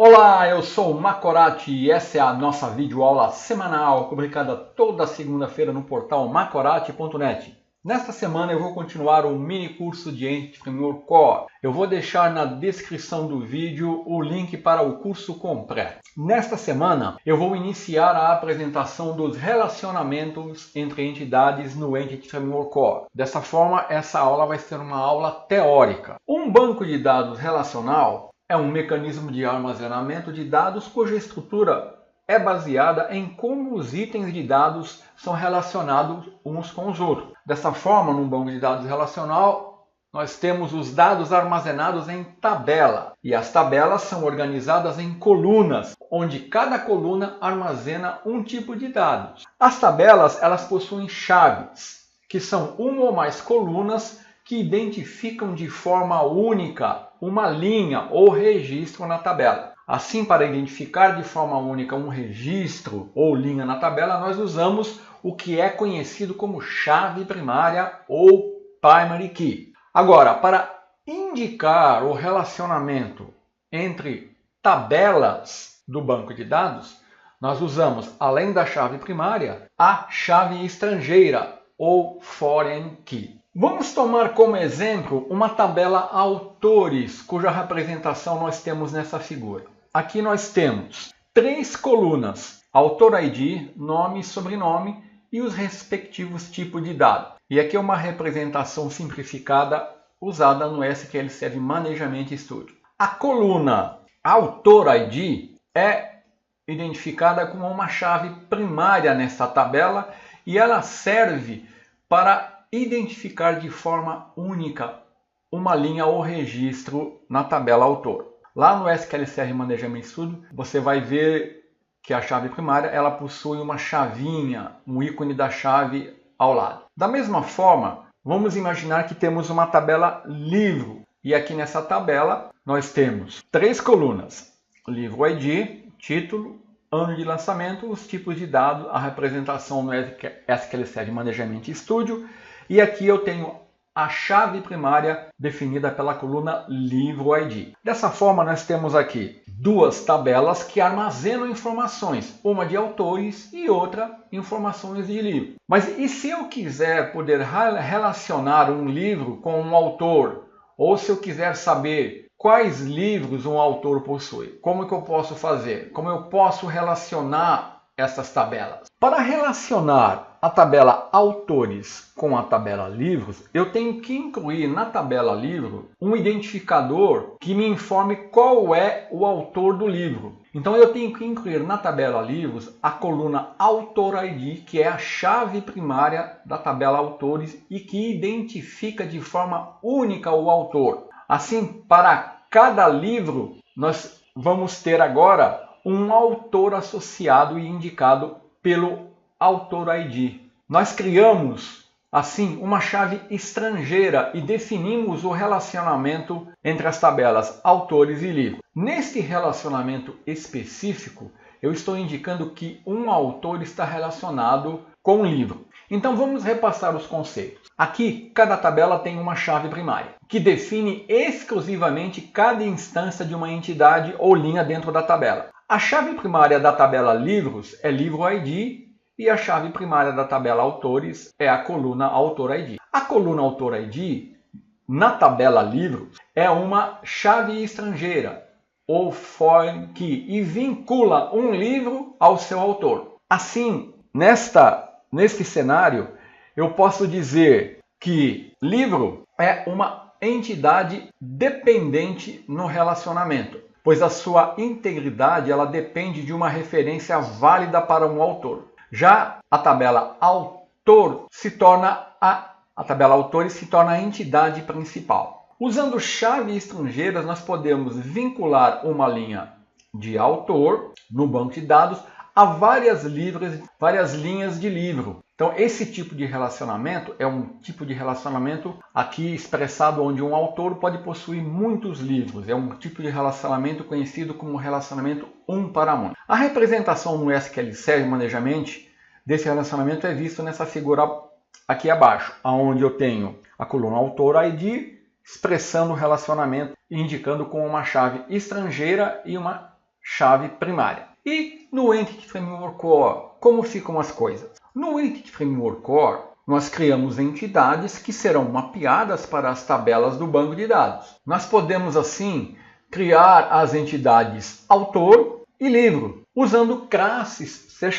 Olá, eu sou o Macorati e essa é a nossa videoaula semanal publicada toda segunda-feira no portal macorati.net. Nesta semana eu vou continuar o mini curso de Entity Framework Core. Eu vou deixar na descrição do vídeo o link para o curso completo. Nesta semana eu vou iniciar a apresentação dos relacionamentos entre entidades no Entity Framework Core. Dessa forma, essa aula vai ser uma aula teórica. Um banco de dados relacional é um mecanismo de armazenamento de dados cuja estrutura é baseada em como os itens de dados são relacionados uns com os outros. Dessa forma, num banco de dados relacional, nós temos os dados armazenados em tabela. E as tabelas são organizadas em colunas, onde cada coluna armazena um tipo de dados. As tabelas, elas possuem chaves, que são uma ou mais colunas que identificam de forma única uma linha ou registro na tabela. Assim, para identificar de forma única um registro ou linha na tabela, nós usamos o que é conhecido como chave primária ou primary key. Agora, para indicar o relacionamento entre tabelas do banco de dados, nós usamos, além da chave primária, a chave estrangeira ou foreign key. Vamos tomar como exemplo uma tabela autores, cuja representação nós temos nessa figura. Aqui nós temos 3 colunas, autor ID, nome e sobrenome e os respectivos tipos de dado. E aqui é uma representação simplificada usada no SQL Server Management Studio. A coluna autor ID é identificada como uma chave primária nessa tabela e ela serve para identificar de forma única uma linha ou registro na tabela autor. Lá no SQL Server Management Studio, você vai ver que a chave primária ela possui uma chavinha, um ícone da chave ao lado. Da mesma forma, vamos imaginar que temos uma tabela livro. E aqui nessa tabela nós temos 3 colunas: livro ID, título, ano de lançamento, os tipos de dados, a representação no SQL Server Management Studio. E aqui eu tenho a chave primária definida pela coluna livro ID. Dessa forma, nós temos aqui 2 tabelas que armazenam informações, uma de autores e outra informações de livro. Mas e se eu quiser poder relacionar um livro com um autor? Ou se eu quiser saber quais livros um autor possui? Como que eu posso fazer? Como eu posso relacionar essas tabelas? Para relacionar a tabela autores com a tabela livros, eu tenho que incluir na tabela livro um identificador que me informe qual é o autor do livro. Então eu tenho que incluir na tabela livros a coluna autor ID, que é a chave primária da tabela autores e que identifica de forma única o autor. Assim, para cada livro, nós vamos ter agora um autor associado e indicado pelo autor ID. Nós criamos, assim, uma chave estrangeira e definimos o relacionamento entre as tabelas autores e livro. Neste relacionamento específico, eu estou indicando que um autor está relacionado com um livro. Então vamos repassar os conceitos. Aqui, cada tabela tem uma chave primária, que define exclusivamente cada instância de uma entidade ou linha dentro da tabela. A chave primária da tabela livros é livro ID e a chave primária da tabela autores é a coluna autor ID. A coluna autor ID, na tabela livros, é uma chave estrangeira, ou foreign key, e vincula um livro ao seu autor. Assim, neste cenário, eu posso dizer que livro é uma entidade dependente no relacionamento, pois a sua integridade ela depende de uma referência válida para um autor. Já a tabela autor se torna a tabela autores se torna a entidade principal. Usando chaves estrangeiras, nós podemos vincular uma linha de autor no banco de dados a várias linhas de livro. Então, esse tipo de relacionamento é um tipo de relacionamento aqui expressado onde um autor pode possuir muitos livros. É um tipo de relacionamento conhecido como relacionamento um para um. A representação no SQL Server Management desse relacionamento é vista nessa figura aqui abaixo, onde eu tenho a coluna autor ID expressando o relacionamento, indicando com uma chave estrangeira e uma chave primária. E no Entity Framework Core, como ficam as coisas? No Entity Framework Core, nós criamos entidades que serão mapeadas para as tabelas do banco de dados. Nós podemos, assim, criar as entidades autor e livro, usando classes C#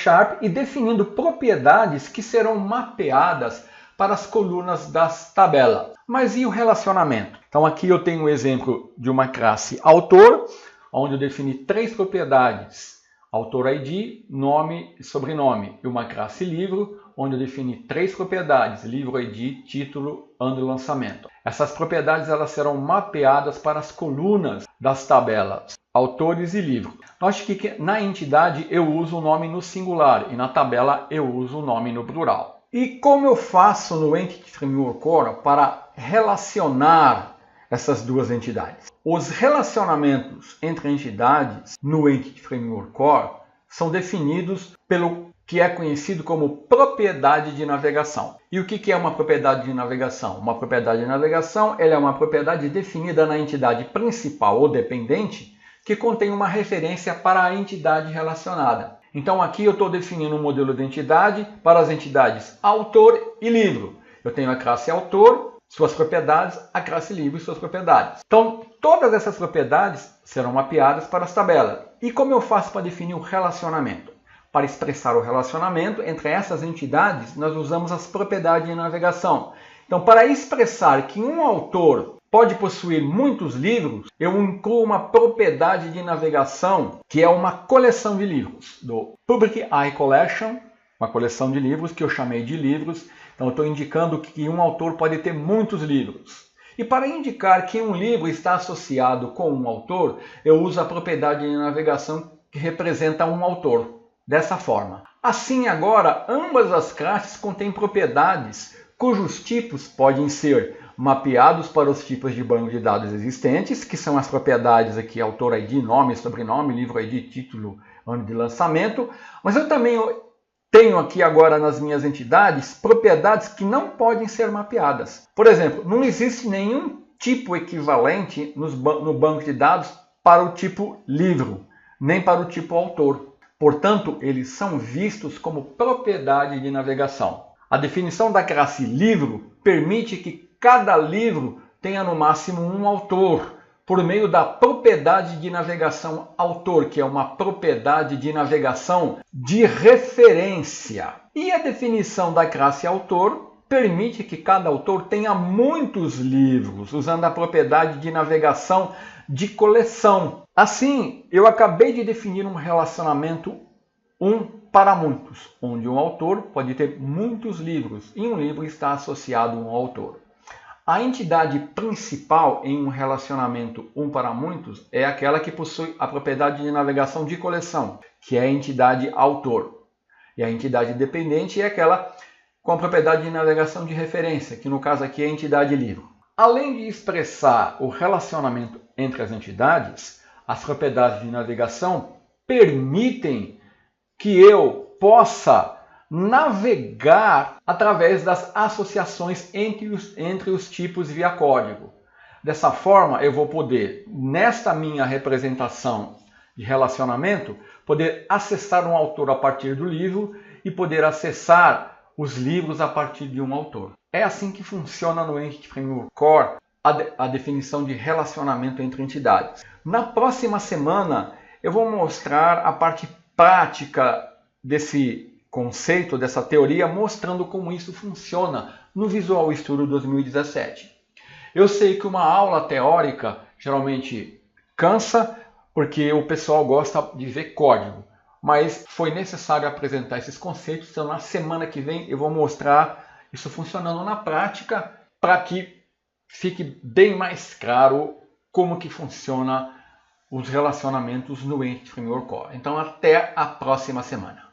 e definindo propriedades que serão mapeadas para as colunas das tabelas. Mas e o relacionamento? Então aqui eu tenho um exemplo de uma classe autor, onde eu defini 3 propriedades: autor ID, nome e sobrenome, e uma classe livro, onde eu defini 3 propriedades: livro ID, título, ano de lançamento. Essas propriedades elas serão mapeadas para as colunas das tabelas autores e livro. Note que na entidade eu uso o nome no singular e na tabela eu uso o nome no plural. E como eu faço no Entity Framework Core para relacionar essas duas entidades? Os relacionamentos entre entidades no Entity Framework Core são definidos pelo que é conhecido como propriedade de navegação. E o que é uma propriedade de navegação? Uma propriedade de navegação ela é uma propriedade definida na entidade principal ou dependente que contém uma referência para a entidade relacionada. Então aqui eu estou definindo um modelo de entidade para as entidades autor e livro. Eu tenho a classe autor, suas propriedades, a classe livro e suas propriedades. Então todas essas propriedades serão mapeadas para as tabelas. E como eu faço para definir o relacionamento? Para expressar o relacionamento entre essas entidades, nós usamos as propriedades de navegação. Então, para expressar que um autor pode possuir muitos livros, eu incluo uma propriedade de navegação, que é uma coleção de livros, do Public Eye Collection, uma coleção de livros que eu chamei de livros. Então, eu estou indicando que um autor pode ter muitos livros. E para indicar que um livro está associado com um autor, eu uso a propriedade de navegação que representa um autor. Dessa forma. Assim, agora, ambas as classes contêm propriedades cujos tipos podem ser mapeados para os tipos de banco de dados existentes, que são as propriedades aqui, autor ID, nome, sobrenome, livro ID, título, ano de lançamento. Mas eu também tenho aqui agora nas minhas entidades propriedades que não podem ser mapeadas. Por exemplo, não existe nenhum tipo equivalente no banco de dados para o tipo livro, nem para o tipo autor. Portanto, eles são vistos como propriedade de navegação. A definição da classe livro permite que cada livro tenha no máximo um autor, por meio da propriedade de navegação autor, que é uma propriedade de navegação de referência. E a definição da classe autor permite que cada autor tenha muitos livros, usando a propriedade de navegação de coleção. Assim, eu acabei de definir um relacionamento um para muitos, onde um autor pode ter muitos livros e um livro está associado a um autor. A entidade principal em um relacionamento um para muitos é aquela que possui a propriedade de navegação de coleção, que é a entidade autor. E a entidade dependente é aquela com a propriedade de navegação de referência, que no caso aqui é a entidade livro. Além de expressar o relacionamento entre as entidades, as propriedades de navegação permitem que eu possa navegar através das associações entre os tipos via código. Dessa forma, eu vou poder, nesta minha representação de relacionamento, poder acessar um autor a partir do livro e poder acessar os livros a partir de um autor. É assim que funciona no Entity Framework Core a definição de relacionamento entre entidades. Na próxima semana, eu vou mostrar a parte prática desse conceito, dessa teoria, mostrando como isso funciona no Visual Studio 2017. Eu sei que uma aula teórica geralmente cansa, porque o pessoal gosta de ver código, mas foi necessário apresentar esses conceitos, então na semana que vem eu vou mostrar isso funcionando na prática, para que fique bem mais claro como que funciona os relacionamentos no Entity Framework Core. Então até a próxima semana.